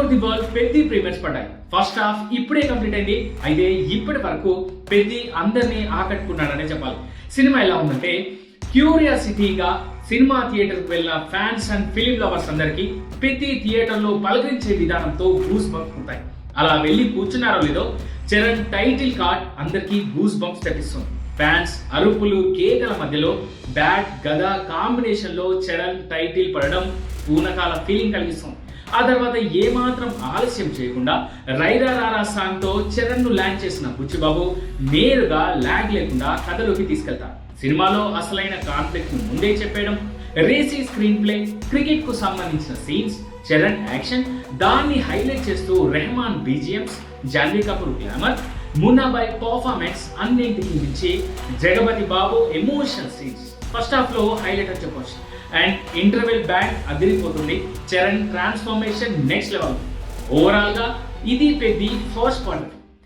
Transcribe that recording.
Across the world Peddi premieres పడ్డాయి. First half ఇప్పుడే complete అయింది. అయితే ఇప్పటి వరకు పెద్ది అందరినీ ఆకట్టుకున్నాడనే చెప్పాలి. సినిమా ఎలా ఉందంటే క్యూరియాసిటీగా సినిమా థియేటర్కి వెళ్ళిన ఫ్యాన్స్ అండ్ ఫిలిం లవర్స్ అందరికి పెద్ది థియేటర్లో పలకరించే విధానంతో గూస్ బంప్స్ ఉంటాయి. అలా వెళ్ళి కూర్చున్నారో లేదో చరణ్ టైటిల్ కార్డ్ అందరికీ గూస్ బంప్స్ తెప్పిస్తుంది. ఫ్యాన్స్ అరుపులు కేకల మధ్యలో బ్యాట్ గద కాంబినేషన్ లో చరణ్ టైటిల్ పడడం పూనకాల ఫీలింగ్ కలిగిస్తుంది. ఆ తర్వాత ఏమాత్రం ఆలస్యం చేయకుండా రైరా రారా సాంగ్ తో చరణ్ ను ల్యాండ్ చేసిన బుచ్చిబాబు నేరుగా ల్యాగ్ లేకుండా కథలోకి తీసుకెళ్తారు. సినిమాలో అసలైన కాన్ఫ్లిక్ట్ ను ముందే చెప్పేయడం, రేసీ స్క్రీన్ ప్లే, క్రికెట్ కు సంబంధించిన సీన్స్, చరణ్ యాక్షన్, దాన్ని హైలైట్ చేస్తూ Rahman BGMs, Janhvi Kapoor glamour, Munnabhai performance అన్నింటికి మించి Jagapathi Babu emotional scenes first half లో హైలైట్ అని చెప్పొచ్చు. అండ్ ఇంటర్వెల్ బ్యాండ్ అదిరిపోతుంది. Charan transformation next level. Overall గా ఇది పెద్ద ఫస్ట్ పాయింట్.